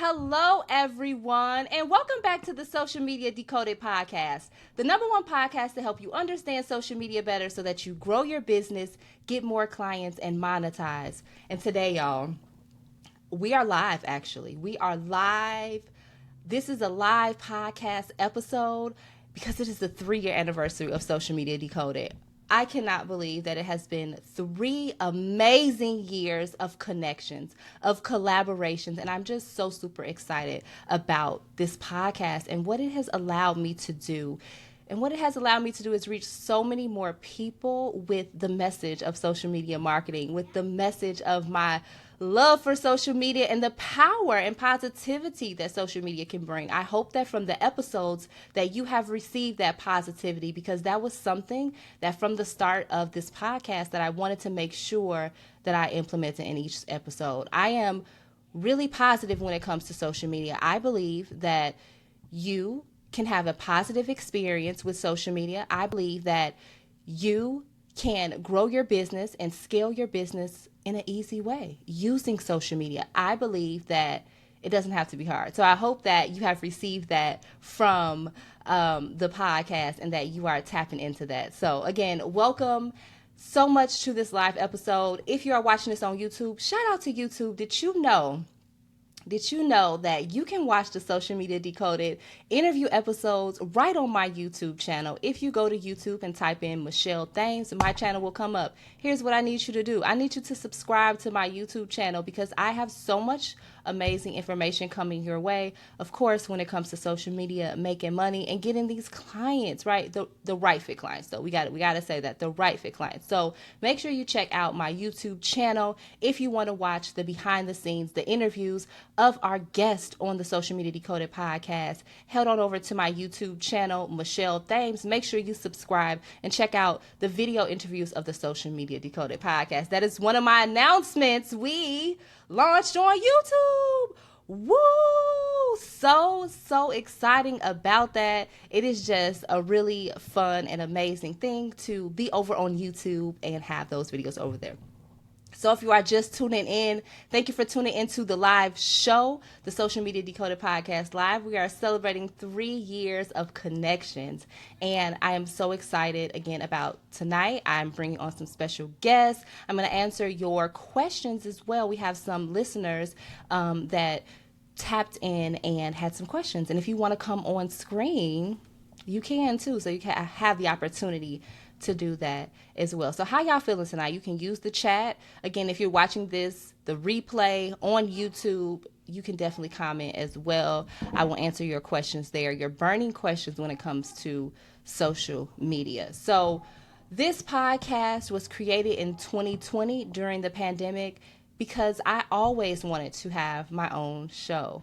Hello, everyone, and welcome back to the Social Media Decoded podcast, the number one podcast to help you understand social media better so that you grow your business, get more clients, and monetize. And today, y'all, we are live, actually. We are live. This is a live podcast episode because it is the 3-year anniversary of Social Media Decoded. I cannot believe that it has been 3 amazing years of connections, of collaborations, and I'm just so super excited about this podcast and what it has allowed me to do. And what it has allowed me to do is reach so many more people with the message of social media marketing, with the message of my love for social media and the power and positivity that social media can bring. I hope that from the episodes that you have received that positivity, because that was something that from the start of this podcast that I wanted to make sure that I implemented in each episode. I am really positive when it comes to social media. I believe that you can have a positive experience with social media. I believe that you can grow your business and scale your business in an easy way using social media. I believe that it doesn't have to be hard. So I hope that you have received that from the podcast and that you are tapping into that. So again, welcome so much to this live episode. If you are watching this on YouTube, shout out to YouTube. Did you know that you can watch the Social Media Decoded interview episodes right on my YouTube channel? If you go to YouTube and type in Michelle Thames, my channel will come up. Here's what I need you to do. I need you to subscribe to my YouTube channel because I have so much amazing information coming your way. Of course, when it comes to social media, making money and getting these clients, right? The right fit clients. So we got to say that, the right fit clients. So make sure you check out my YouTube channel if you want to watch the behind the scenes, the interviews of our guest on the Social Media Decoded podcast. Head on over to my YouTube channel, Michelle Thames. Make sure you subscribe and check out the video interviews of the Social Media Decoded podcast. That is one of my announcements. We launched on YouTube. Woo! So exciting about that. It is just a really fun and amazing thing to be over on YouTube and have those videos over there. So if you are just tuning in, thank you for tuning into the live show, the Social Media Decoded Podcast Live. We are celebrating 3 years of connections, and I am so excited again about tonight. I'm bringing on some special guests. I'm going to answer your questions as well. We have some listeners that tapped in and had some questions, and if you want to come on screen, you can too, so you can have the opportunity to do that as well. So how y'all feeling tonight? You can use the chat. Again, if you're watching this, the replay on YouTube, you can definitely comment as well. I will answer your questions there, your burning questions when it comes to social media. So this podcast was created in 2020 during the pandemic because I always wanted to have my own show.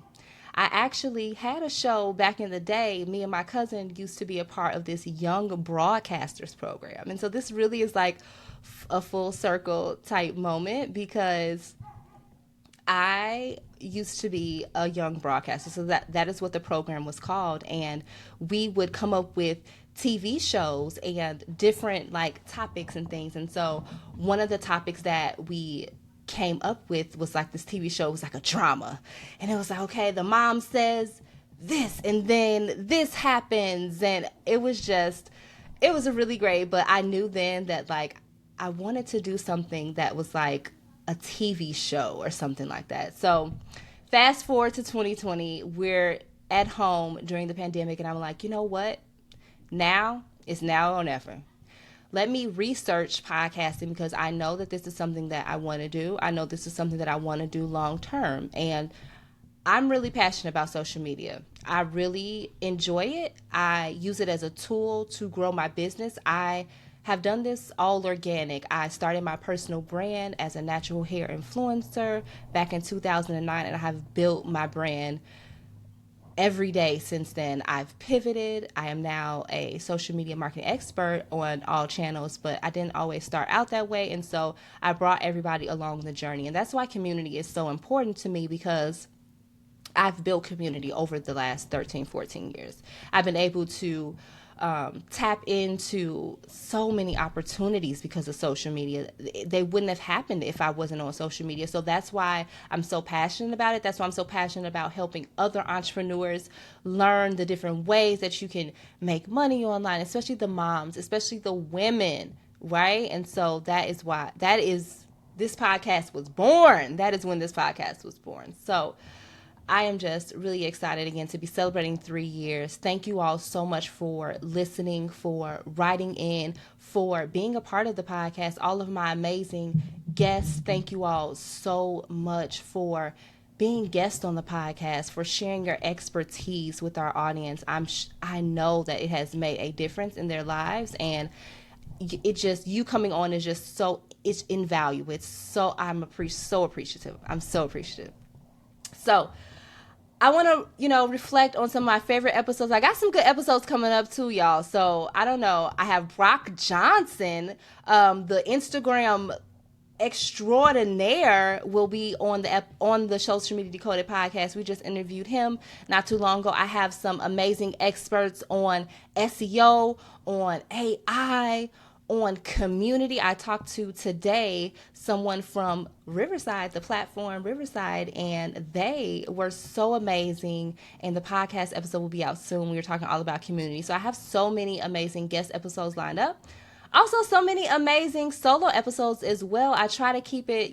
I actually had a show back in the day. Me and my cousin used to be a part of this young broadcasters program. And so this really is like a full circle type moment because I used to be a young broadcaster. So that is what the program was called. And we would come up with TV shows and different like topics and things. And so one of the topics that we came up with was like this TV show was like a drama, and it was like, okay, the mom says this and then this happens, and it was a really great, but I knew then that like I wanted to do something that was like a TV show or something like that. So fast forward to 2020, we're at home during the pandemic, and I'm like, you know what, now is now or never. Let me research podcasting because I know that this is something that I want to do. I know this is something that I want to do long term. And I'm really passionate about social media. I really enjoy it. I use it as a tool to grow my business. I have done this all organic. I started my personal brand as a natural hair influencer back in 2009, and I have built my brand every day since then. I've pivoted. I am now a social media marketing expert on all channels, but I didn't always start out that way. And so I brought everybody along the journey. And that's why community is so important to me, because I've built community over the last 13, 14 years. I've been able to tap into so many opportunities because of social media. They wouldn't have happened if I wasn't on social media. So that's why I'm so passionate about it. That's why I'm so passionate about helping other entrepreneurs learn the different ways that you can make money online, especially the moms, especially the women, right? And so this podcast was born. That is when this podcast was born. So I am just really excited again to be celebrating 3 years. Thank you all so much for listening, for writing in, for being a part of the podcast. All of my amazing guests, thank you all so much for being guests on the podcast, for sharing your expertise with our audience. I know that it has made a difference in their lives, and you coming on is just it's invaluable. I'm so appreciative. I'm so appreciative. So I want to, reflect on some of my favorite episodes. I got some good episodes coming up too, y'all. So I don't know. I have Brock Johnson, the Instagram extraordinaire, will be on the Social Media Decoded podcast. We just interviewed him not too long ago. I have some amazing experts on SEO, on AI, on community. I talked to today someone from Riverside, the platform Riverside, and they were so amazing. And the podcast episode will be out soon. We were talking all about community. So I have so many amazing guest episodes lined up. Also, so many amazing solo episodes as well. I try to keep it,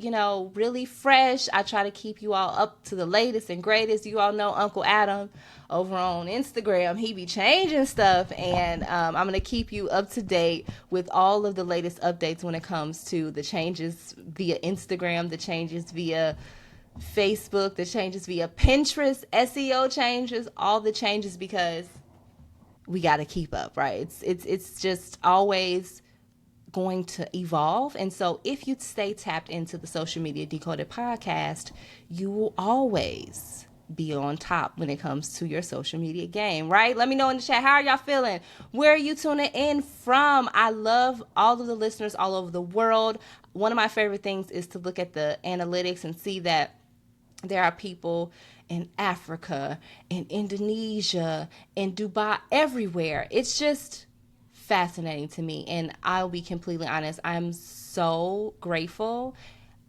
really fresh. I try to keep you all up to the latest and greatest. You all know Uncle Adam over on Instagram. He be changing stuff, and I'm going to keep you up to date with all of the latest updates when it comes to the changes via Instagram, the changes via Facebook, the changes via Pinterest, SEO changes, all the changes, because we got to keep up, right? It's just always going to evolve. And so if you stay tapped into the Social Media Decoded podcast, you will always be on top when it comes to your social media game, right? Let me know in the chat, how are y'all feeling? Where are you tuning in from? I love all of the listeners all over the world. One of my favorite things is to look at the analytics and see that there are people in Africa, in Indonesia, in Dubai, everywhere. It's just fascinating to me, and I'll be completely honest, I'm so grateful.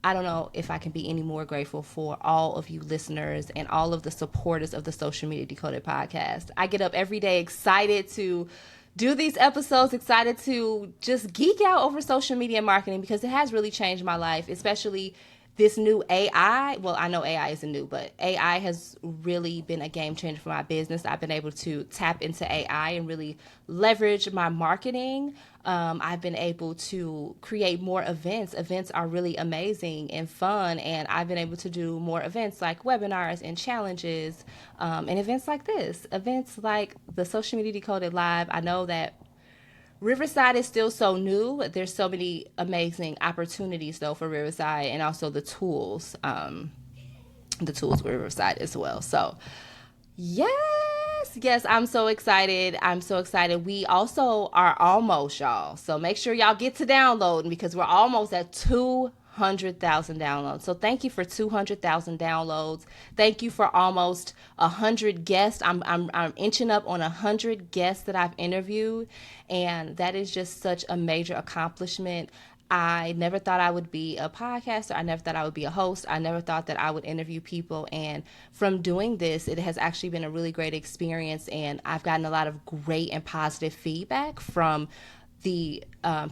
I don't know if I can be any more grateful for all of you listeners and all of the supporters of the Social Media Decoded podcast. I get up every day excited to do these episodes, excited to just geek out over social media marketing, because it has really changed my life, especially this new AI. Well, I know AI isn't new, but AI has really been a game changer for my business. I've been able to tap into AI and really leverage my marketing. I've been able to create more events. Events are really amazing and fun, and I've been able to do more events like webinars and challenges, and events like this, events like the Social Media Decoded Live. I know that Riverside is still so new. There's so many amazing opportunities, though, for Riverside, and also the tools with Riverside as well. So, yes, I'm so excited. We also are almost, y'all. So make sure y'all get to downloading, because we're almost at 200,000 downloads. So thank you for 200,000 downloads. Thank you for almost 100 guests. I'm inching up on 100 guests that I've interviewed, and that is just such a major accomplishment. I never thought I would be a podcaster. I never thought I would be a host. I never thought that I would interview people. And from doing this, it has actually been a really great experience. And I've gotten a lot of great and positive feedback from the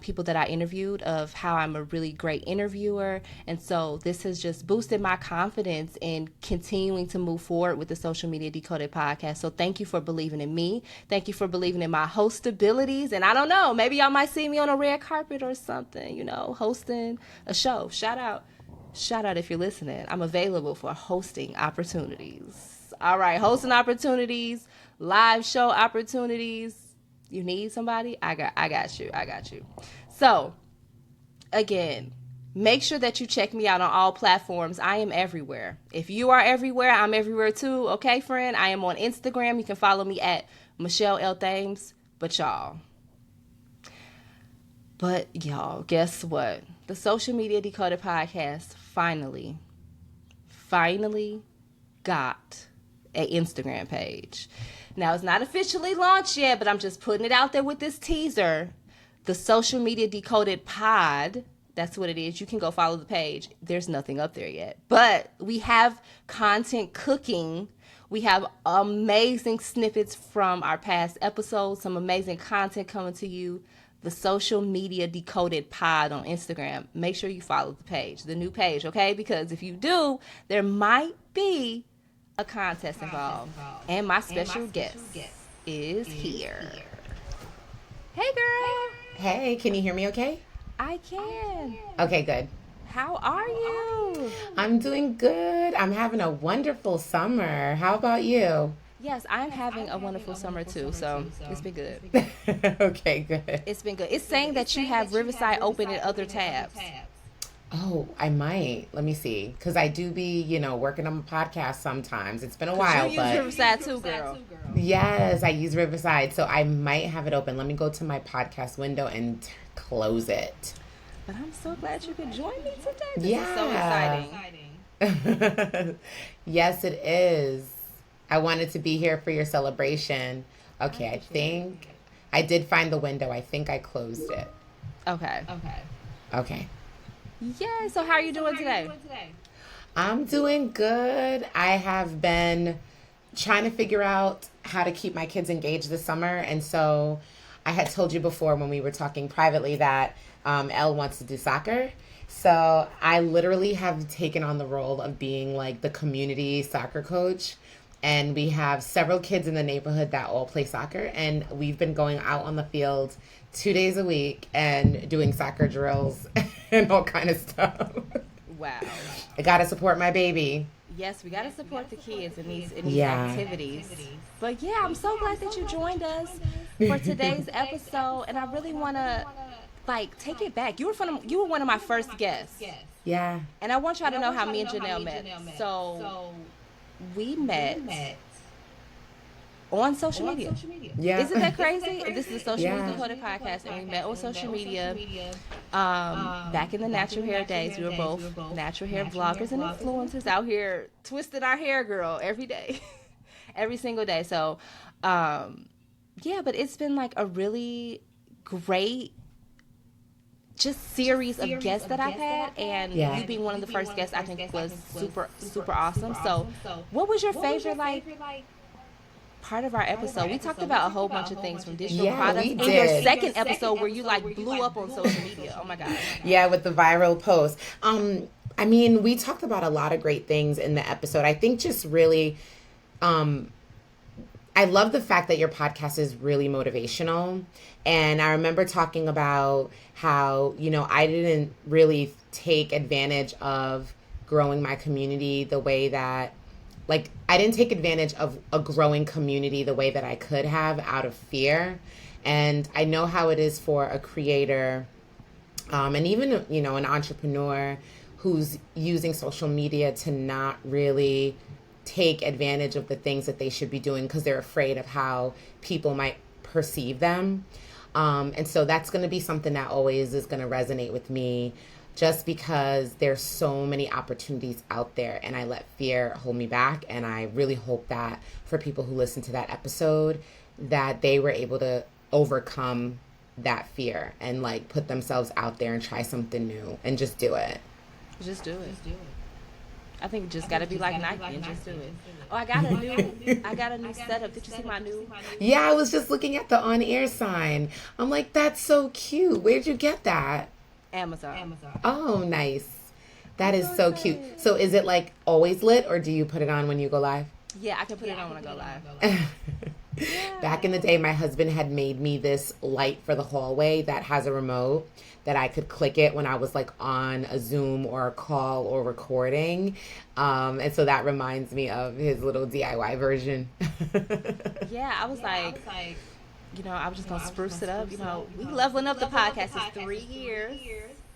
people that I interviewed of how I'm a really great interviewer. And so this has just boosted my confidence in continuing to move forward with the Social Media Decoded podcast. So thank you for believing in me. Thank you for believing in my host abilities. And I don't know, maybe y'all might see me on a red carpet or something, hosting a show. Shout out if you're listening. I'm available for hosting opportunities. All right, hosting opportunities, live show opportunities. You need somebody? I got you. So, again, make sure that you check me out on all platforms. I am everywhere. If you are everywhere, I'm everywhere too. Okay, friend? I am on Instagram. You can follow me at Michelle L. Thames. But y'all, guess what? The Social Media Decoded podcast finally got an Instagram page. Now, it's not officially launched yet, but I'm just putting it out there with this teaser. The Social Media Decoded Pod, that's what it is. You can go follow the page. There's nothing up there yet. But we have content cooking. We have amazing snippets from our past episodes, some amazing content coming to you. The Social Media Decoded Pod on Instagram. Make sure you follow the page, the new page, okay? Because if you do, there might be a contest involved. And my special guest is here. Hey, girl. Hey, can you hear me okay? I can. Okay, good. How are you? I'm doing good. I'm having a wonderful summer. How about you? Yes, I'm having a wonderful summer too, so it's been good. Okay, good. It's been good. It's saying that you have Riverside open in other tabs. Oh, I might. Let me see. Because I do be, working on my podcast sometimes. It's been a while, you use Riverside too, girl. Yes, I use Riverside. So I might have it open. Let me go to my podcast window and close it. But I'm so glad you could join me today. This is so exciting. Yes, it is. I wanted to be here for your celebration. Okay, I think I did find the window. I think I closed it. Okay. Yeah, so how are you doing today? I'm doing good. I have been trying to figure out how to keep my kids engaged this summer. And so I had told you before when we were talking privately that Elle wants to do soccer. So I literally have taken on the role of being like the community soccer coach. And we have several kids in the neighborhood that all play soccer. And we've been going out on the field 2 days a week and doing soccer drills and all kind of stuff. Wow. I got to support my baby. Yes, we got to support the kids in these activities. But yeah, I'm so glad that you joined us for today's episode. And I really want to take it back. You were one of my first guests. Yeah. And I want y'all to know how me and Janelle met. So we met on social media. Yeah. Isn't that crazy? This is the Social Media Decoded Podcast, and we met on social media back in the natural hair days. We were both natural hair vloggers and influencers out here twisting our hair, girl, every day. Every single day. So, but it's been like a really great series of guests that I've had, and you being one of the first guests I think was super, super awesome. So what was your favorite part of our episode? We talked about a whole bunch of things from digital products in your second episode where you blew up on social media. Oh my God. Yeah, with the viral post. We talked about a lot of great things in the episode. I think just really I love the fact that your podcast is really motivational. And I remember talking about how, I didn't really take advantage of growing my community the way that, I didn't take advantage of a growing community the way that I could have out of fear. And I know how it is for a creator and even, an entrepreneur who's using social media to not really take advantage of the things that they should be doing because they're afraid of how people might perceive them. And so that's going to be something that always is going to resonate with me just because there's so many opportunities out there and I let fear hold me back. And I really hope that for people who listen to that episode, that they were able to overcome that fear and put themselves out there and try something new and just do it. Just do it. I think you just got to be like Nike and just do it. Oh, I got a new setup. Did you see my new? Yeah, I was just looking at the on-air sign. I'm like, that's so cute. Where'd you get that? Amazon. Oh, nice. That is so cute. So is it always lit or do you put it on when you go live? Yeah, I can put it on when I go live. Back in the day, my husband had made me this light for the hallway that has a remote that I could click it when I was on a Zoom or a call or recording. And so that reminds me of his little DIY version. Yeah, I was I was just going to spruce it up. We leveling up the podcast. It's 3 years.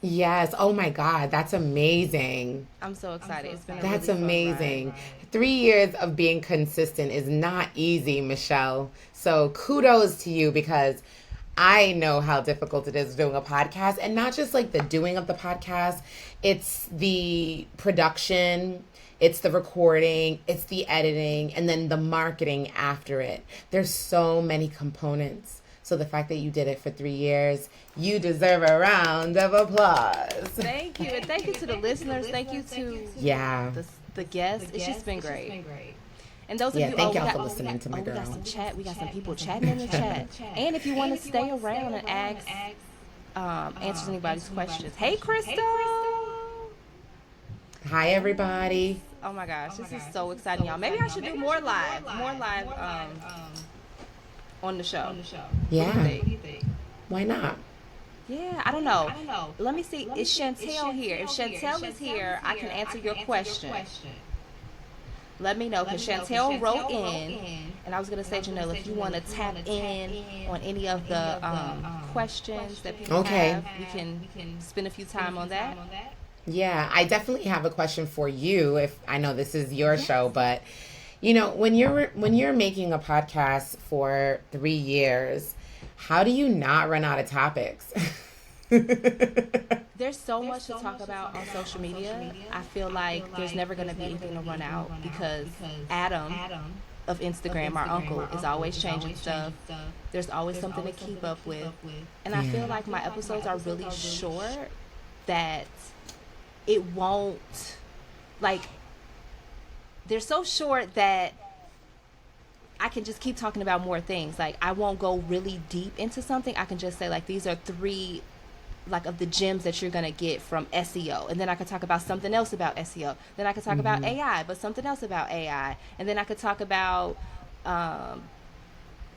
Yes. Oh my God. That's amazing. I'm so excited. It's been That's really amazing. 3 years of being consistent is not easy, Michelle. So kudos to you because I know how difficult it is doing a podcast, and not just the doing of the podcast. It's the production. It's the recording, it's the editing, and then the marketing after it. There's so many components. So the fact that you did it for 3 years, you deserve a round of applause. Thank you. And thank you to the listeners. Thank you to Yeah. the guests. It's just been great. And those of Yeah, you, thank we y'all got, for listening to my we girl. got some chat. We got some people chatting in the chat. And if you want to stay around and ask, answer anybody's questions. Hey, Crystal. Hi, everybody. Oh my gosh, this is so exciting, y'all. Maybe I should do more live, on the show. Yeah. What do you think? Why not? Yeah, I don't know. Let me see. Is Chantel here? If Chantel is here, I can answer your question. Let me know, because Chantel wrote in, and I was going to say, Janelle, if you want to tap in on any of the questions that people have, we can spend a few time on that. Yeah, I definitely have a question for you. If I know this is your show, but you know, when you're making a podcast for 3 years, how do you not run out of topics? There's so much to talk about on social media. I feel like there's never going to be anything to run out, because Adam of Instagram, our uncle, is always changing stuff. There's always something to keep up with. And I feel like my episodes are really short, that it won't, like, they're so short that I can just keep talking about more things. Like, I won't go really deep into something. I can just say, like, these are 3, like, of the gems that you're going to get from SEO. And then I could talk about something else about SEO. Then I could talk about AI, but something else about AI. And then I could talk about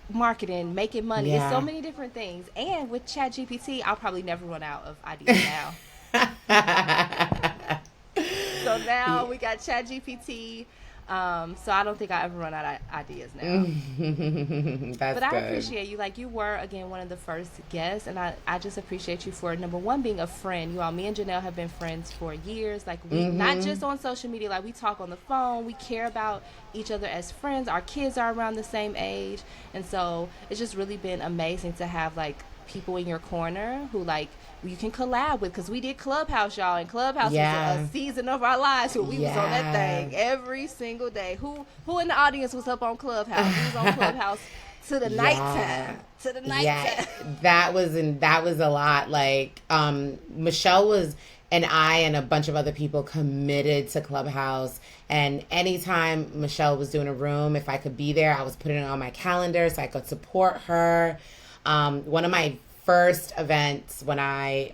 marketing, making money. Yeah. It's so many different things. And with ChatGPT, I'll probably never run out of ideas now. So now we got ChatGPT. So I don't think I ever run out of ideas now. But I appreciate you. Like, you were, again, one of the first guests, and I just appreciate you for, number one, being a friend. You all, me and Janelle have been friends for years. Like, we not just on social media. Like, we talk on the phone. We care about each other as friends. Our kids are around the same age, and so it's just really been amazing to have, like, people in your corner who, like, you can collab with, because we did Clubhouse, y'all, and Clubhouse was a season of our lives where we was on that thing every single day. Who in the audience was up on Clubhouse? We was on Clubhouse to the nighttime. Yeah, that was a lot. Like, Michelle was, and I and a bunch of other people committed to Clubhouse. And anytime Michelle was doing a room, if I could be there, I was putting it on my calendar so I could support her. One of my first events when I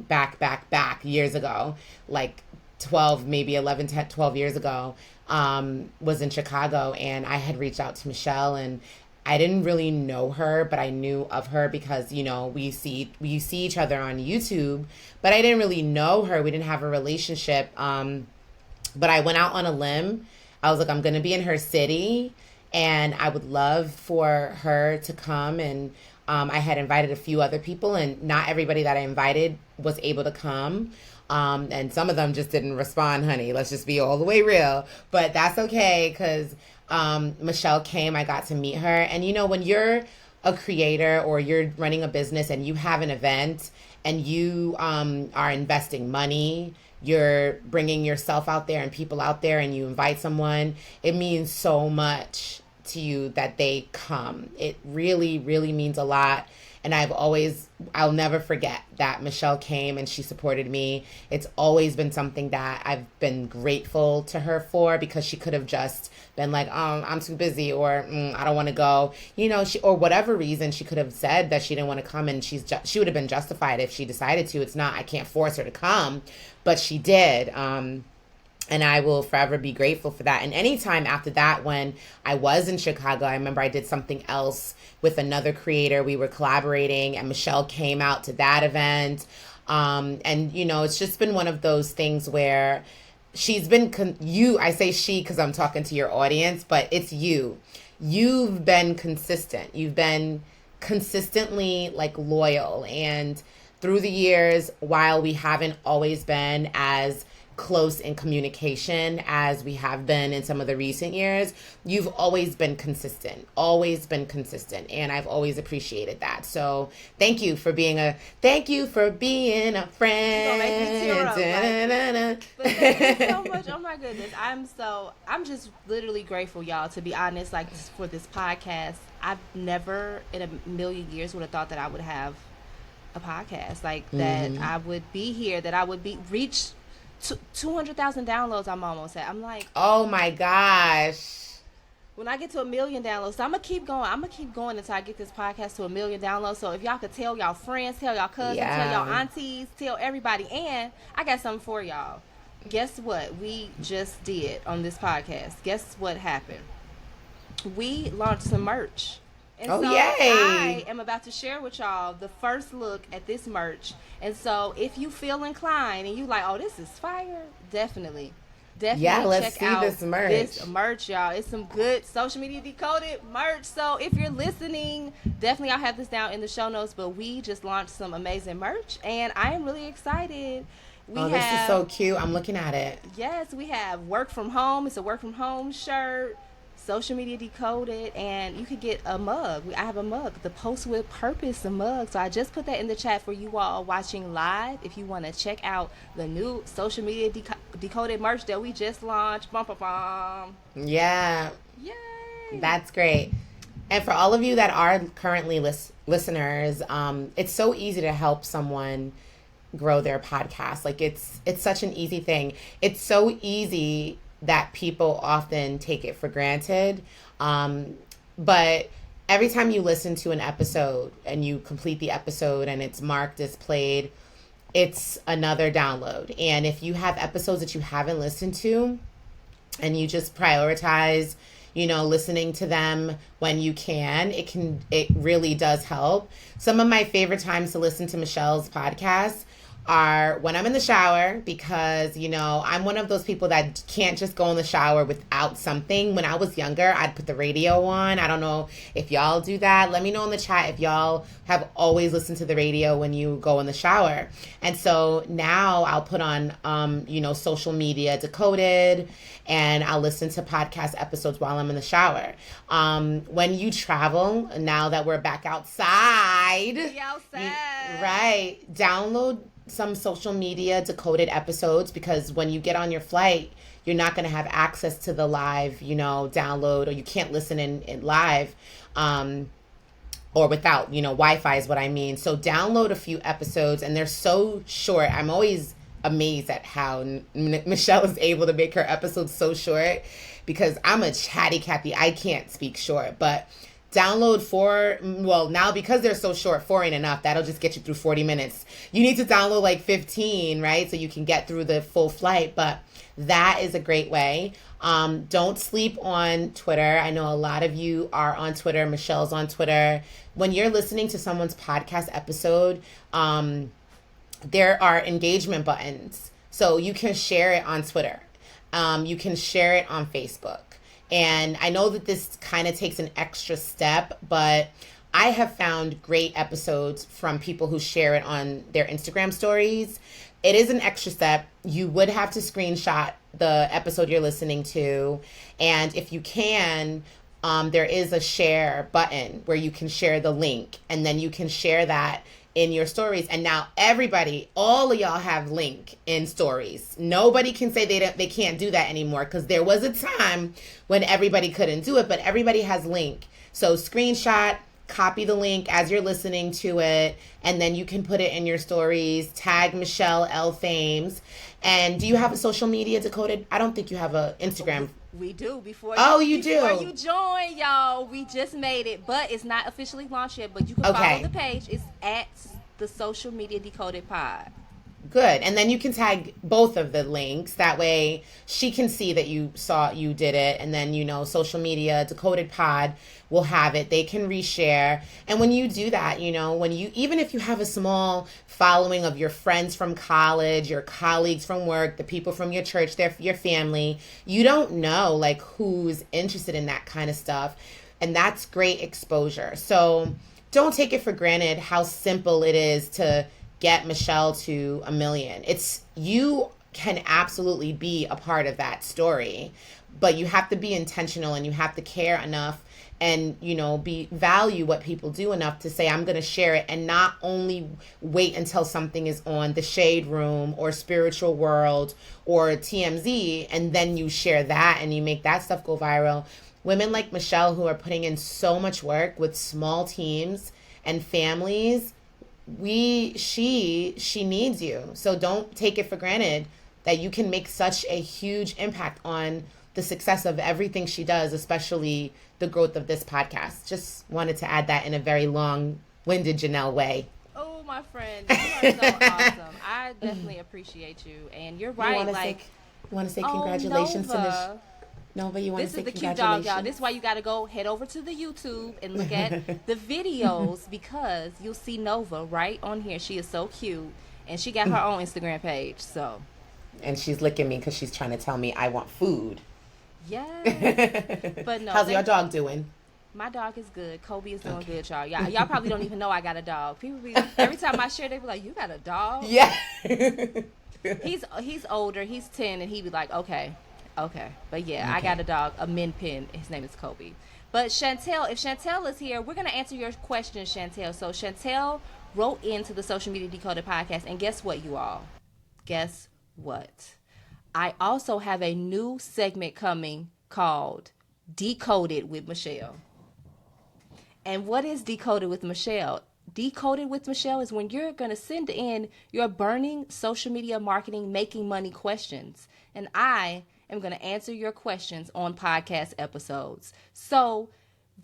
back years ago, like 12, maybe 11, 10, 12 years ago, was in Chicago, and I had reached out to Michelle, and I didn't really know her, but I knew of her because, you know, we see each other on YouTube, but I didn't really know her. We didn't have a relationship. But I went out on a limb. I was like, I'm going to be in her city, and I would love for her to come. And I had invited a few other people, and not everybody that I invited was able to come. And some of them just didn't respond, honey. Let's just be all the way real. But that's okay, because Michelle came. I got to meet her. And, you know, when you're a creator or you're running a business and you have an event and you are investing money, you're bringing yourself out there and people out there, and you invite someone, it means so much to you that they come. It really, really means a lot. And I'll never forget that Michelle came and she supported me. It's always been something that I've been grateful to her for, because she could have just been like, I'm too busy, or I don't want to go. You know, or whatever reason, she could have said that she didn't want to come, and she would have been justified if she decided to. It's not, I can't force her to come, but she did. And I will forever be grateful for that. And anytime after that, when I was in Chicago, I remember I did something else with another creator. We were collaborating, and Michelle came out to that event. And, you know, it's just been one of those things where she's been, I say she because I'm talking to your audience, but it's you. You've been consistent. You've been consistently, like, loyal. And through the years, while we haven't always been as close in communication as we have been in some of the recent years, you've always been consistent, and I've always appreciated that. So thank you for being a friend. You're gonna make me tear up. But thank you so much. Oh my goodness. I'm just literally grateful, y'all, to be honest, like for this podcast. I've never in a million years would have thought that I would have a podcast. Like that I would be here, that I would be reach 200,000 downloads. I'm almost at. I'm like, oh my gosh. When I get to 1 million downloads, so I'm gonna keep going. Until I get this podcast to 1 million downloads. So if y'all could tell y'all friends, tell y'all cousins, tell y'all aunties, tell everybody. And I got something for y'all. Guess what we just did on this podcast? Guess what happened? We launched some merch. And so yay. I am about to share with y'all the first look at this merch. And so if you feel inclined and you like, oh, this is fire, definitely let's check see out this merch, y'all. It's some good social media decoded merch. So if you're listening, definitely I'll have this down in the show notes. But we just launched some amazing merch, and I am really excited. This is so cute. I'm looking at it. Yes, we have work from home. It's a work from home shirt. Social media decoded, and you could get a mug. I have a mug, the Post with Purpose, a mug. So I just put that in the chat for you all watching live. If you want to check out the new social media decoded merch that we just launched, bum bum bum. Yeah, yay! That's great. And for all of you that are currently listeners, it's so easy to help someone grow their podcast. Like it's such an easy thing. It's so easy that people often take it for granted. But every time you listen to an episode and you complete the episode and it's marked as played, it's another download. And if you have episodes that you haven't listened to and you just prioritize, listening to them when you can, it really does help. Some of my favorite times to listen to Michelle's podcast are when I'm in the shower, because, I'm one of those people that can't just go in the shower without something. When I was younger, I'd put the radio on. I don't know if y'all do that. Let me know in the chat if y'all have always listened to the radio when you go in the shower. And so now I'll put on, social media decoded, and I'll listen to podcast episodes while I'm in the shower. When you travel, now that we're back outside, right, download some social media decoded episodes, because when you get on your flight, you're not going to have access to the live, download, or you can't listen in live, or without, Wi-Fi is what I mean. So download a few episodes, and they're so short. I'm always amazed at how Michelle is able to make her episodes so short, because I'm a chatty Cathy. I can't speak short, but download now because they're so short, 4 ain't enough. That'll just get you through 40 minutes. You need to download like 15, right? So you can get through the full flight, but that is a great way. Don't sleep on Twitter. I know a lot of you are on Twitter. Michelle's on Twitter. When you're listening to someone's podcast episode, there are engagement buttons. So you can share it on Twitter. You can share it on Facebook. And I know that this kind of takes an extra step, but I have found great episodes from people who share it on their Instagram stories. It is an extra step. You would have to screenshot the episode you're listening to. And if you can, there is a share button where you can share the link, and then you can share that in your stories. And now all of y'all have link in stories. Nobody can say they can't do that anymore, because there was a time when everybody couldn't do it, but everybody has link. So screenshot, copy the link as you're listening to it, and then you can put it in your stories. Tag Michelle L. Thames. And do you have a social media decoded? I don't think you have a Instagram. We do. Before you join, y'all, we just made it, but it's not officially launched yet. But you can follow the page. It's at the Social Media Decoded Pod. Good. And then you can tag both of the links. That way she can see that you did it. And then, Social Media Decoded Pod will have it. They can reshare. And when you do that, even if you have a small following of your friends from college, your colleagues from work, the people from your church, your family, you don't know like who's interested in that kind of stuff. And that's great exposure. So don't take it for granted how simple it is to get Michelle to 1 million. You can absolutely be a part of that story. But you have to be intentional, and you have to care enough, and be value what people do enough to say, I'm going to share it, and not only wait until something is on the Shade Room or Spiritual World or TMZ, and then you share that and you make that stuff go viral. Women like Michelle, who are putting in so much work with small teams and families, she needs you. So don't take it for granted that you can make such a huge impact on the success of everything she does, especially the growth of this podcast. Just wanted to add that in a very long-winded Janelle way. Oh, my friend, you are so awesome. I definitely appreciate you, and you're right. You want to say congratulations Nova. to Nova? You want to say This is the congratulations? cute dog, y'all. This is why you got to head over to the YouTube and look at the videos, because you'll see Nova right on here. She is so cute, and she got her own Instagram page. So, and she's licking me because she's trying to tell me I want food. Yes. But no. How's your dog doing? My dog is good. Kobe is doing good, y'all. Y'all probably don't even know I got a dog. Every time I share, they be like, "You got a dog?" Yeah. He's older. He's 10, and he be like, "Okay." But yeah, I got a dog, a min pin. His name is Kobe. But Chantel, if Chantel is here, we're gonna answer your question, Chantel. So Chantel wrote into the Social Media Decoded podcast, and guess what, you all? Guess what? I also have a new segment coming called Decoded with Michelle. And what is Decoded with Michelle? Decoded with Michelle is when you're going to send in your burning social media marketing, making money questions. And I am going to answer your questions on podcast episodes. So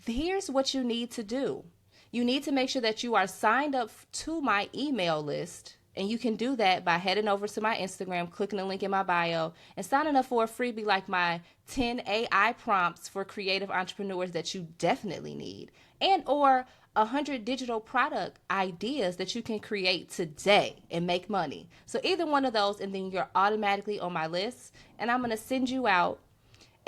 here's what you need to do. You need to make sure that you are signed up to my email list. And you can do that by heading over to my Instagram, clicking the link in my bio, and signing up for a freebie like my 10 AI prompts for creative entrepreneurs that you definitely need, and or 100 digital product ideas that you can create today and make money. So either one of those, and then you're automatically on my list, and I'm going to send you out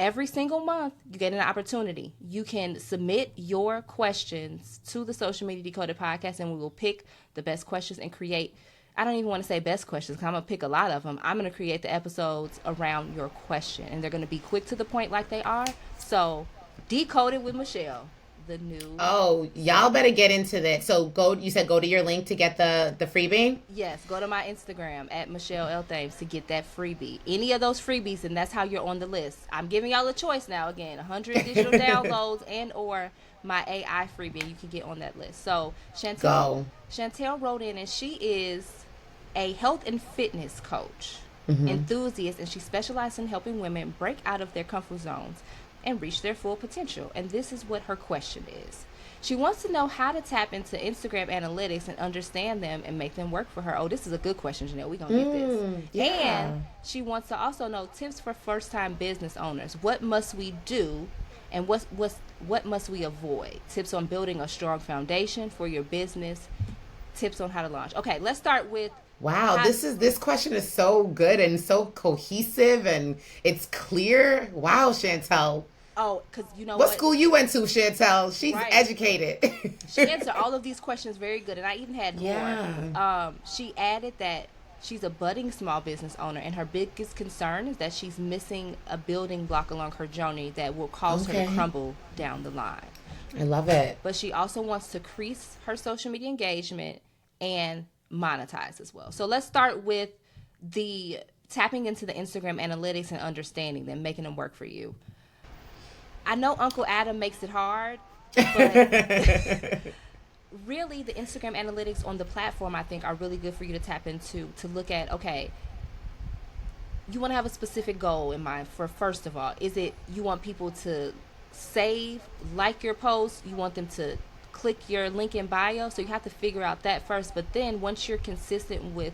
every single month. You get an opportunity. You can submit your questions to the Social Media Decoded podcast, and we will pick the best questions and create, I don't even want to say best questions, because I'm going to pick a lot of them. I'm going to create the episodes around your question, and they're going to be quick to the point like they are. So, Decoded with Michelle, the new... Oh, y'all better get into that. So, you said go to your link to get the freebie? Yes, go to my Instagram, at Michelle L. Thames, to get that freebie. Any of those freebies, and that's how you're on the list. I'm giving y'all a choice now, again, 100 digital downloads and or my AI freebie, you can get on that list. So, Chantel wrote in, and she is a health and fitness coach, enthusiast, and she specializes in helping women break out of their comfort zones and reach their full potential. And this is what her question is. She wants to know how to tap into Instagram analytics and understand them and make them work for her. Oh, this is a good question, Janelle. We're going to get this. Yeah. And she wants to also know tips for first-time business owners. What must we do, and what must we avoid? Tips on building a strong foundation for your business. Tips on how to launch. Okay, let's start with... Wow, this question is so good and so cohesive, and it's clear. Wow, Chantel. Oh, because you know what school you went to, Chantel? She's educated. She answered all of these questions very good, and I even had more. She added that she's a budding small business owner, and her biggest concern is that she's missing a building block along her journey that will cause her to crumble down the line. I love it. But she also wants to increase her social media engagement and monetize as well. So let's start with the tapping into the Instagram analytics and understanding them, making them work for you. I know Uncle Adam makes it hard, but really the Instagram analytics on the platform, I think, are really good for you to tap into, to look at, okay, you want to have a specific goal in mind for, first of all, is it you want people to save, like your post, you want them to click your link in bio, so you have to figure out that first. But then once you're consistent with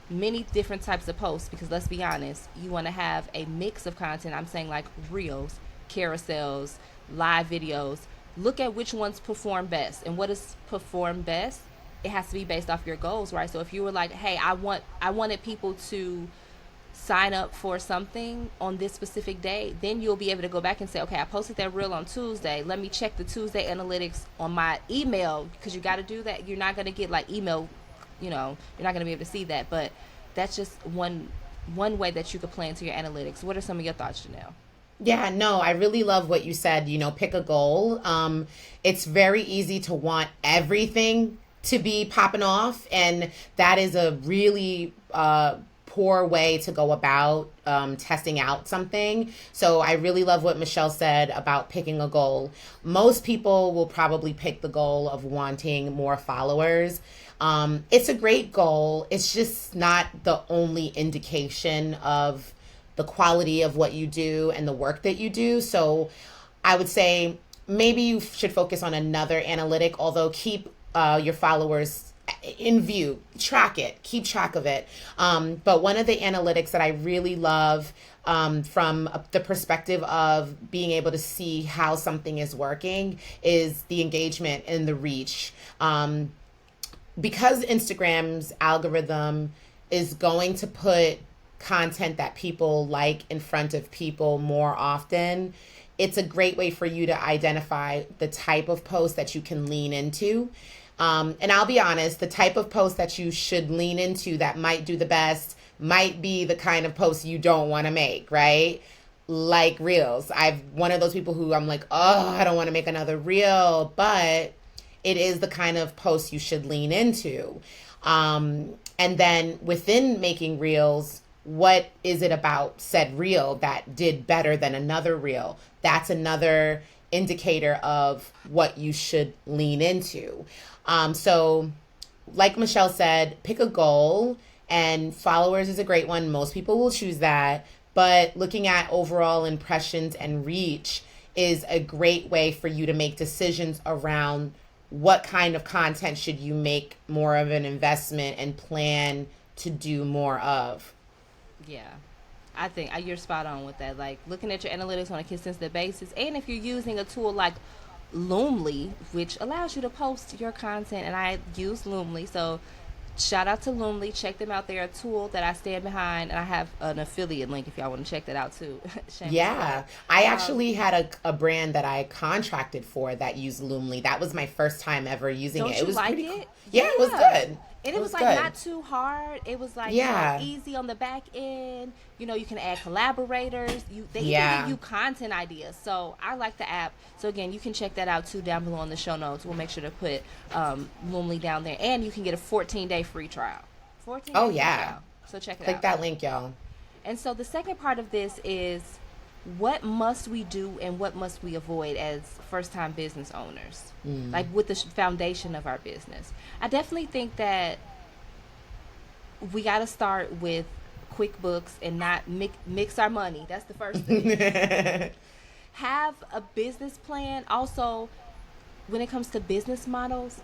many different types of posts, because let's be honest, you want to have a mix of content. I'm saying like reels, carousels, live videos. Look at which ones perform best. And what is perform best? It has to be based off your goals, right? So if you were like, hey, I wanted people to sign up for something on this specific day, then you'll be able to go back and say, okay, I posted that reel on Tuesday. Let me check the Tuesday analytics on my email, because you got to do that. You're not going to get like email, you're not going to be able to see that. But that's just one one way that you could play into your analytics. What are some of your thoughts, Janelle? Yeah, no, I really love what you said. Pick a goal. It's very easy to want everything to be popping off, and that is a really poor way to go about testing out something. So I really love what Michelle said about picking a goal. Most people will probably pick the goal of wanting more followers. It's a great goal. It's just not the only indication of the quality of what you do and the work that you do. So I would say maybe you should focus on another analytic, although keep your followers in view, track it, keep track of it. But one of the analytics that I really love from the perspective of being able to see how something is working is the engagement and the reach. Because Instagram's algorithm is going to put content that people like in front of people more often, it's a great way for you to identify the type of post that you can lean into. And I'll be honest, the type of post that you should lean into that might do the best might be the kind of post you don't want to make, right? Like reels. I'm one of those people who I'm like, oh, I don't want to make another reel, but it is the kind of post you should lean into. And then within making reels, what is it about said reel that did better than another reel? That's another indicator of what you should lean into. So like Michelle said, pick a goal, and followers is a great one. Most people will choose that, but looking at overall impressions and reach is a great way for you to make decisions around what kind of content should you make more of an investment and plan to do more of. Yeah. I think you're spot on with that. Like looking at your analytics on a consistent basis, and if you're using a tool like Loomly, which allows you to post your content, and I use Loomly, so shout out to Loomly. Check them out. They're a tool that I stand behind, and I have an affiliate link if y'all want to check that out too. Yeah, I actually had a brand that I contracted for that used Loomly. That was my first time ever using Don't it. you It was like pretty it? cool. Yeah, it was good. And it was like good. not too hard. It was like Yeah. easy on the back end. You can add collaborators. They even Yeah. give you content ideas. So I like the app. So again, you can check that out too down below in the show notes. We'll make sure to put Loomly down there, and you can get a 14-day free trial. 14. Oh, free yeah. trial. So check it Click out. that link, y'all. And so the second part of this is what must we do and what must we avoid as first time business owners, like with the foundation of our business. I definitely think that we got to start with QuickBooks and not mix our money. That's the first thing. Have a business plan. Also, when it comes to business models,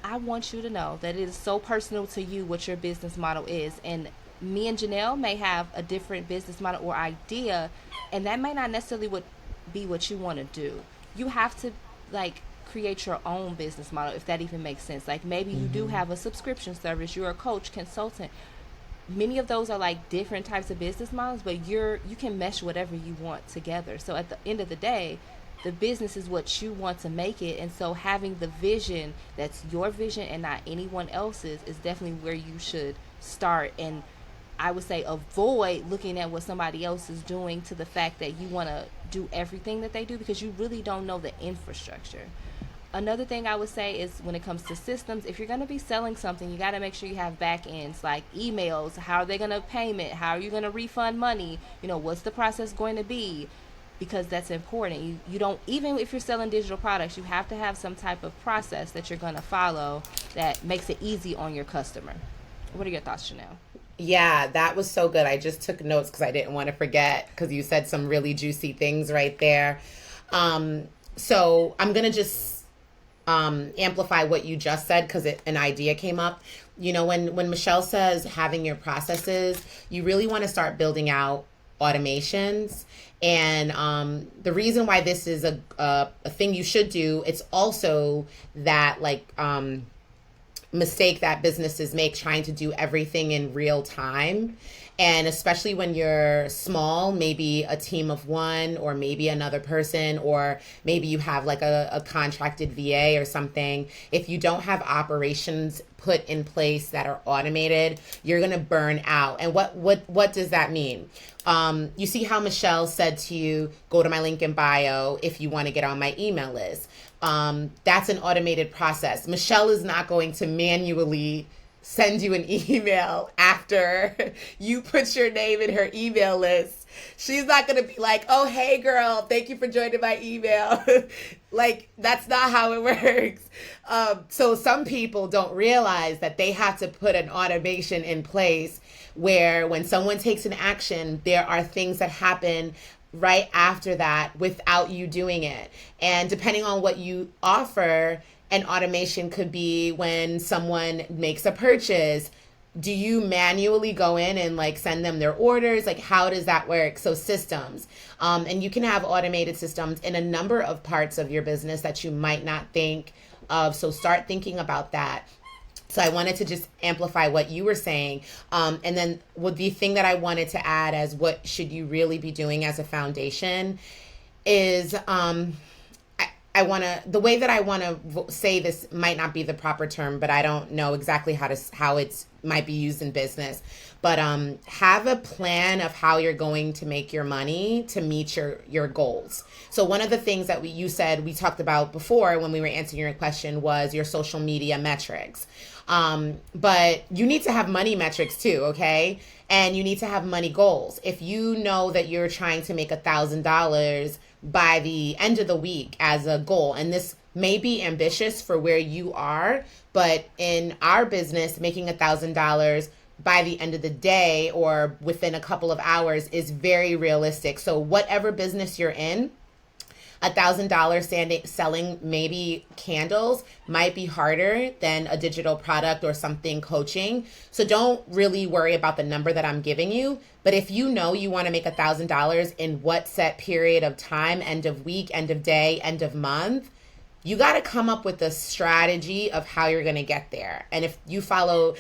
I want you to know that it is so personal to you what your business model is. And me and Janelle may have a different business model or idea, and that may not necessarily be what you want to do. You have to like create your own business model, if that even makes sense. Like maybe you do have a subscription service, you're a coach, consultant. Many of those are like different types of business models, but you can mesh whatever you want together. So at the end of the day, the business is what you want to make it, and so having the vision that's your vision and not anyone else's is definitely where you should start. And I would say avoid looking at what somebody else is doing to the fact that you want to do everything that they do, because you really don't know the infrastructure. Another thing I would say is when it comes to systems, if you're going to be selling something, you got to make sure you have back ends like emails. How are they going to payment? How are you going to refund money? What's the process going to be? Because that's important. You don't, even if you're selling digital products, you have to have some type of process that you're going to follow that makes it easy on your customer. What are your thoughts, Chanel? Yeah, that was so good. I just took notes because I didn't want to forget, because you said some really juicy things right there. So I'm going to just amplify what you just said because an idea came up. When Michelle says having your processes, you really want to start building out automations. And the reason why this is a thing you should do, it's also that mistake that businesses make trying to do everything in real time. And especially when you're small, maybe a team of one, or maybe another person, or maybe you have like a contracted VA or something. If you don't have operations put in place that are automated, you're gonna burn out. And what does that mean? You see how Michelle said to you, go to my link in bio if you want to get on my email list. That's an automated process. Michelle is not going to manually send you an email after you put your name in her email list. She's not going to be like, oh, hey, girl, thank you for joining my email. Like, that's not how it works. So some people don't realize that they have to put an automation in place where when someone takes an action, there are things that happen right after that without you doing it. And depending on what you offer, an automation could be when someone makes a purchase. Do you manually go in and like send them their orders? Like, how does that work? So systems, and you can have automated systems in a number of parts of your business that you might not think of. So start thinking about that. So I wanted to just amplify what you were saying. And then the thing that I wanted to add as what should you really be doing as a foundation is, I want to, the way that I want to say this might not be the proper term, but I don't know exactly how it's might be used in business. But have a plan of how you're going to make your money to meet your goals. So one of the things that you said, we talked about before when we were answering your question was your social media metrics. But you need to have money metrics too, okay? And you need to have money goals. If you know that you're trying to make $1,000 by the end of the week as a goal, and this may be ambitious for where you are, but in our business, making $1,000 by the end of the day or within a couple of hours is very realistic. So whatever business you're in, $1,000 selling maybe candles might be harder than a digital product or something coaching. So don't really worry about the number that I'm giving you. But if you know you want to make $1,000 in what set period of time, end of week, end of day, end of month, you got to come up with a strategy of how you're going to get there. And if you follow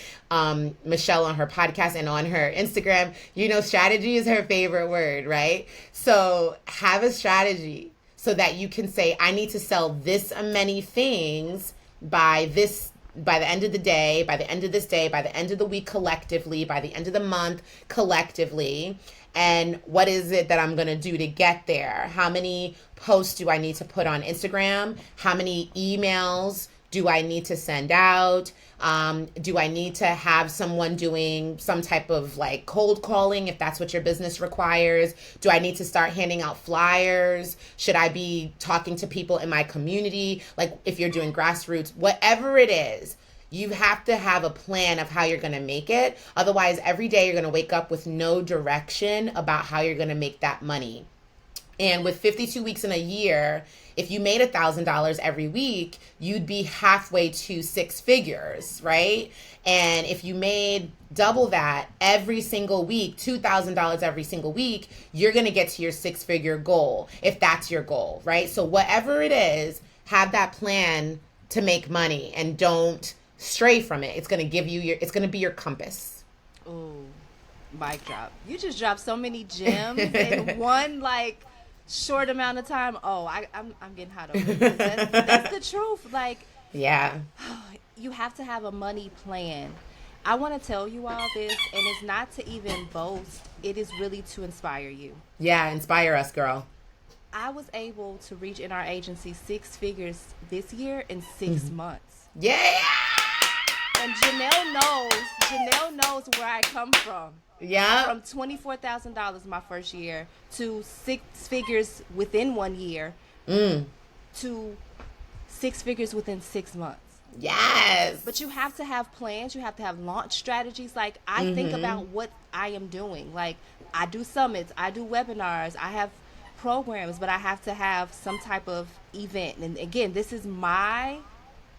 Michelle on her podcast and on her Instagram, you know strategy is her favorite word, right? So have a strategy so that you can say, I need to sell this many things by the end of the day, by the end of this day, by the end of the week collectively, by the end of the month collectively. And what is it that I'm going to do to get there? How many posts do I need to put on Instagram? How many emails do I need to send out? Do I need to have someone doing some type of like cold calling if that's what your business requires? Do I need to start handing out flyers? Should I be talking to people in my community? Like if you're doing grassroots, whatever it is, you have to have a plan of how you're going to make it. Otherwise, every day you're going to wake up with no direction about how you're going to make that money. And with 52 weeks in a year, if you made $1,000 every week, you'd be halfway to six figures, right? And if you made double that every single week, $2,000 every single week, you're going to get to your six-figure goal, if that's your goal, right? So whatever it is, have that plan to make money and don't stray from it. It's going to give you it's going to be your compass. Ooh, mic drop. You just dropped so many gems in one like short amount of time. Oh, I'm getting hot over this. That's the truth. Like, yeah, you have to have a money plan. I want to tell you all this, and it's not to even boast. It is really to inspire you. Yeah, inspire us, girl. I was able to reach in our agency six figures this year in 6 months. Yeah. And Janelle knows where I come from. Yeah. From $24,000 my first year to six figures within 1 year to six figures within 6 months. Yes. But you have to have plans. You have to have launch strategies. Like, I think about what I am doing. Like, I do summits. I do webinars. I have programs. But I have to have some type of event. And, again, this is my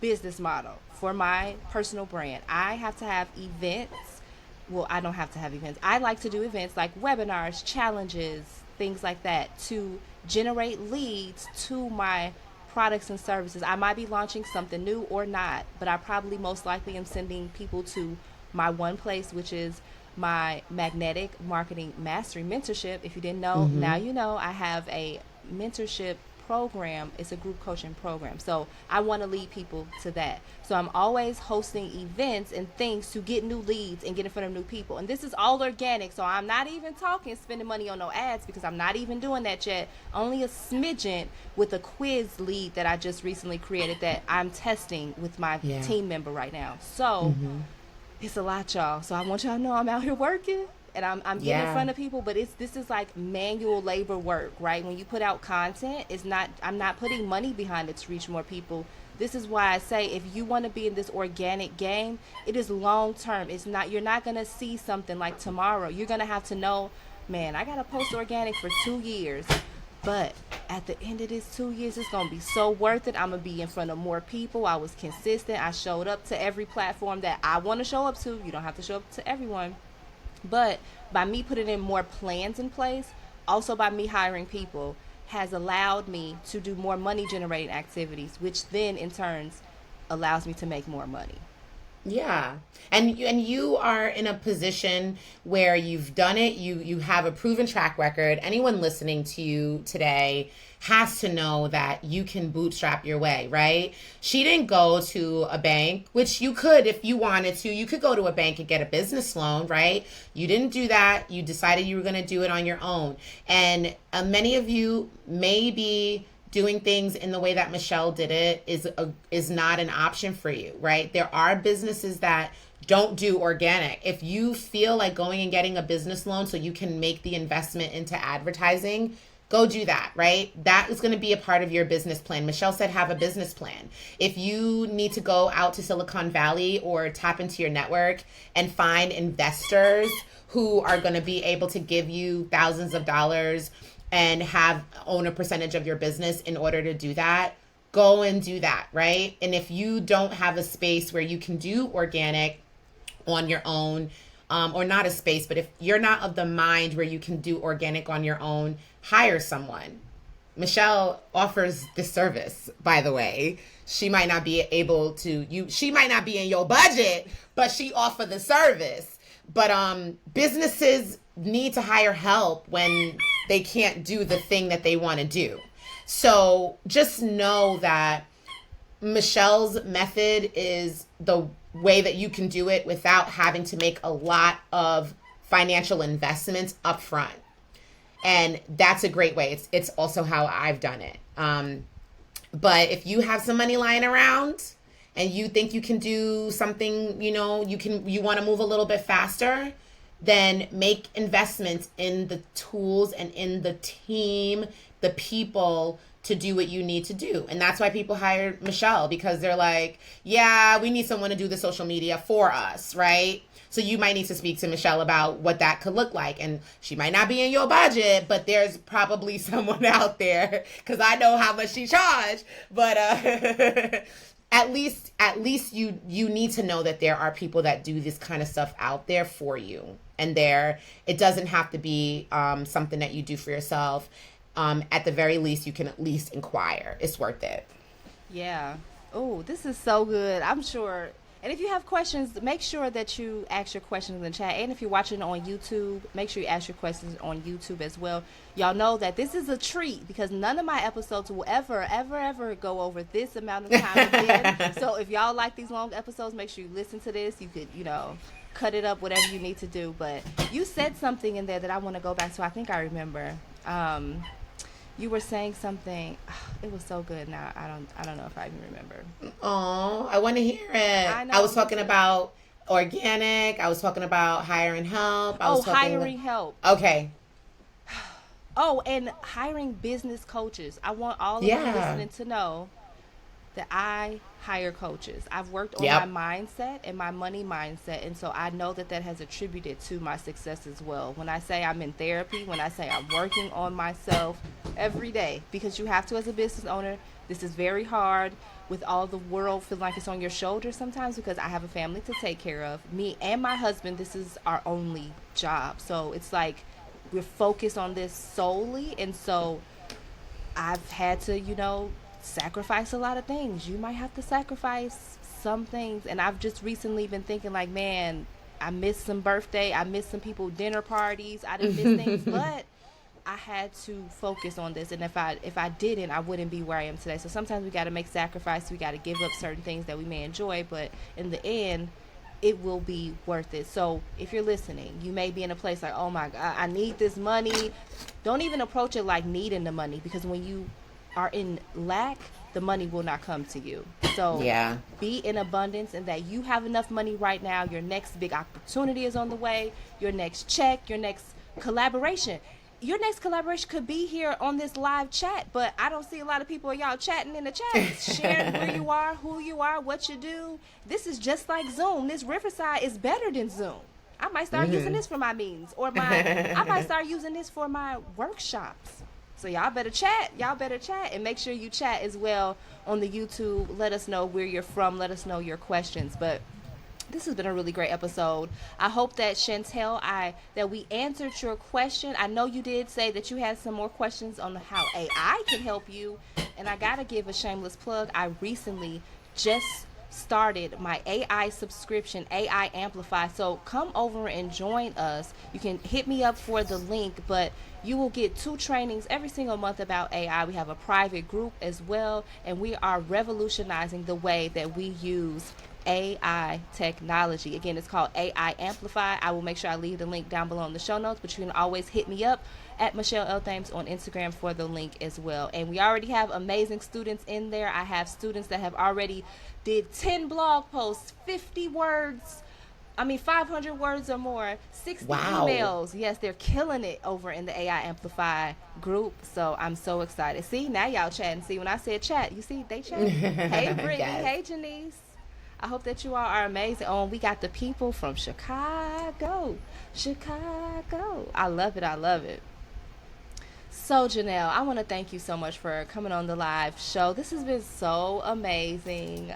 business model for my personal brand. I have to have events. Well, I don't have to have events. I like to do events like webinars, challenges, things like that to generate leads to my products and services. I might be launching something new or not, but I probably most likely am sending people to my one place, which is my magnetic marketing mastery mentorship. If you didn't know, now Mm-hmm. you know. I have a mentorship program. It's a group coaching program. So I want to lead people to that. So I'm always hosting events and things to get new leads and get in front of new people. And this is all organic. So I'm not even talking spending money on no ads because I'm not even doing that yet. Only a smidgen with a quiz lead that I just recently created that I'm testing with my Yeah. team member right now. So Mm-hmm. it's a lot, y'all. So I want y'all to know I'm out here working and I'm getting in Yeah. front of people, but it's this is like manual labor work, right? When you put out content, it's not I'm not putting money behind it to reach more people. This is why I say if you want to be in this organic game, it is long term. It's not you're not gonna see something like tomorrow. You're gonna have to know, man, I gotta post organic for 2 years. But at the end of this 2 years, it's gonna be so worth it. I'm gonna be in front of more people. I was consistent. I showed up to every platform that I want to show up to. You don't have to show up to everyone. But by me putting in more plans in place, also by me hiring people, has allowed me to do more money generating activities, which then in turns allows me to make more money. Yeah. And you are in a position where you've done it. You have a proven track record. Anyone listening to you today has to know that you can bootstrap your way, right? She didn't go to a bank, which you could if you wanted to. You could go to a bank and get a business loan, right? You didn't do that. You decided you were going to do it on your own. And many of you may be doing things in the way that Michelle did it is not an option for you, right? There are businesses that don't do organic. If you feel like going and getting a business loan so you can make the investment into advertising, go do that, right? That is going to be a part of your business plan. Michelle said have a business plan. If you need to go out to Silicon Valley or tap into your network and find investors who are going to be able to give you thousands of dollars and have own a percentage of your business in order to do that, go and do that, right? And if you don't have a space where you can do organic on your own, or not a space, but if you're not of the mind where you can do organic on your own, hire someone. Michelle offers this service, by the way. She might not be able to she might not be in your budget, but she offer the service. But businesses need to hire help when they can't do the thing that they want to do. So just know that Michelle's method is the way that you can do it without having to make a lot of financial investments up front. And that's a great way. It's also how I've done it. But if you have some money lying around and you think you can do something, you want to move a little bit faster, then make investments in the tools and in the team, the people to do what you need to do. And that's why people hire Michelle, because they're like, yeah, we need someone to do the social media for us, right? So you might need to speak to Michelle about what that could look like. And she might not be in your budget, but there's probably someone out there, because I know how much she charged. But at least you need to know that there are people that do this kind of stuff out there for you. And it doesn't have to be something that you do for yourself. At the very least, you can at least inquire. It's worth it. Yeah. Oh, this is so good. I'm sure. And if you have questions, make sure that you ask your questions in the chat. And if you're watching on YouTube, make sure you ask your questions on YouTube as well. Y'all know that this is a treat because none of my episodes will ever go over this amount of time again. So if y'all like these long episodes, make sure you listen to this. You could, cut it up, whatever you need to do. But you said something in there that I want to go back to. I think I remember. You were saying something. It was so good. Now I don't know if I even remember. Oh, I want to hear it. I know. I was talking about organic. I was talking about hiring help. I Oh, was talking hiring help. Okay. Oh, and hiring business coaches. I want all of you Yeah. listening to know that I hire coaches. I've worked on Yep. my mindset and my money mindset, and so I know that that has attributed to my success as well. When I say I'm in therapy, when I say I'm working on myself every day, because you have to as a business owner. This is very hard with all the world feeling like it's on your shoulders sometimes because I have a family to take care of. Me and my husband, this is our only job. So it's like we're focused on this solely, and so I've had to, sacrifice a lot of things. You might have to sacrifice some things, and I've just recently been thinking like, man, I missed some birthday. I missed some people dinner parties. I didn't miss things, but I had to focus on this. And if I didn't, I wouldn't be where I am today. So sometimes we got to make sacrifices. We got to give up certain things that we may enjoy, but in the end, it will be worth it. So if you're listening, you may be in a place like, oh my God, I need this money. Don't even approach it like needing the money, because when you are in lack, the money will not come to you. So Yeah. be in abundance, and that you have enough money right now. Your next big opportunity is on the way. Your next check, your next collaboration. Your next collaboration could be here on this live chat, but I don't see a lot of people of y'all chatting in the chat, sharing where you are, who you are, what you do. This is just like Zoom. This Riverside is better than Zoom. I might start using this for my meetings, or I might start using this for my workshops. So y'all better chat. Y'all better chat, and make sure you chat as well on the YouTube. Let us know where you're from. Let us know your questions. But this has been a really great episode. I hope that Chantel, that we answered your question. I know you did say that you had some more questions on how AI can help you, and I gotta give a shameless plug. I recently just started my AI subscription, AI Amplify. So come over and join us. You can hit me up for the link, but you will get 2 trainings every single month about AI. We have a private group as well, and we are revolutionizing the way that we use AI technology. Again, it's called AI Amplify. I will make sure I leave the link down below in the show notes, but you can always hit me up at Michelle L. Thames on Instagram for the link as well. And we already have amazing students in there. I have students that have already did 10 blog posts, 50 words, 500 words or more, 60 Wow. emails. Yes, they're killing it over in the AI Amplify group. So I'm so excited. See, now y'all chatting. See, when I said chat, you see, they chat. Hey, Brittany. Yes. Hey, Janice. I hope that you all are amazing. Oh, and we got the people from Chicago. Chicago. I love it. I love it. So, Janelle, I want to thank you so much for coming on the live show. This has been so amazing.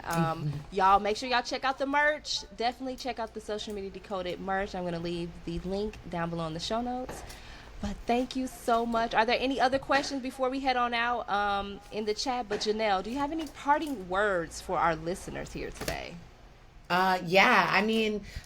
Y'all, make sure y'all check out the merch. Definitely check out the Social Media Decoded merch. I'm going to leave the link down below in the show notes. But thank you so much. Are there any other questions before we head on out in the chat? But Janelle, do you have any parting words for our listeners here today? Yeah,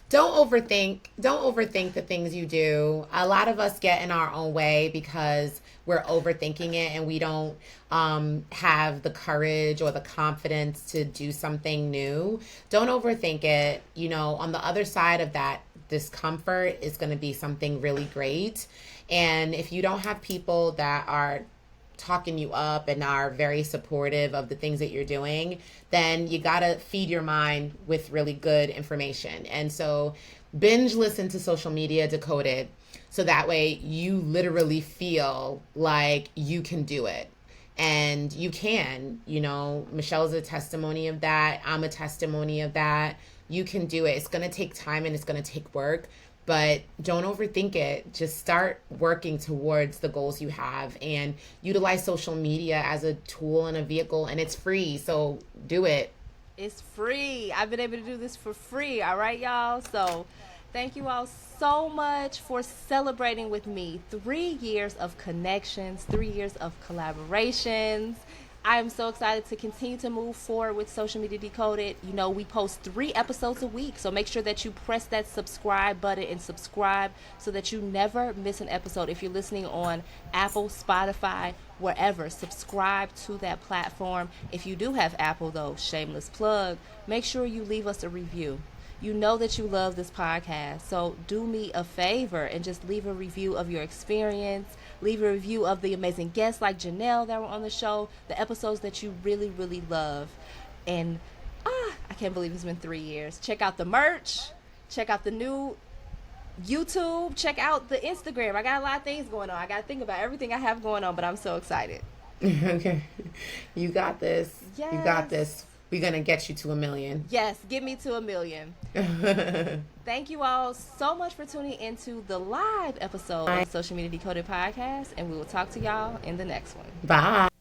don't overthink the things you do. A lot of us get in our own way because we're overthinking it, and we don't have the courage or the confidence to do something new. Don't overthink it. On the other side of that discomfort is going to be something really great. And if you don't have people that are talking you up and are very supportive of the things that you're doing, then you gotta feed your mind with really good information. And so binge listen to Social Media Decoded, so that way you literally feel like you can do it. And you can. Michelle's a testimony of that. I'm a testimony of that. You can do it. It's going to take time and it's going to take work, but don't overthink it. Just start working towards the goals you have, and utilize social media as a tool and a vehicle, and it's free. So do it. It's free. I've been able to do this for free. All right, y'all. So thank you all so much for celebrating with me 3 years of connections, 3 years of collaborations. I am so excited to continue to move forward with Social Media Decoded. We post 3 episodes a week, so make sure that you press that subscribe button and subscribe so that you never miss an episode. If you're listening on Apple, Spotify, wherever, subscribe to that platform. If you do have Apple, though, shameless plug, make sure you leave us a review. You know that you love this podcast, so do me a favor and just leave a review of your experience. Leave a review of the amazing guests like Janelle that were on the show, the episodes that you really, really love. And I can't believe it's been 3 years. Check out the merch. Check out the new YouTube. Check out the Instagram. I got a lot of things going on. I got to think about everything I have going on, but I'm so excited. Okay. You got this. Yes. You got this. We're going to get you to 1 million. Yes, get me to 1 million. Thank you all so much for tuning into the live episode of Social Media Decoded Podcast, and we will talk to y'all in the next one. Bye.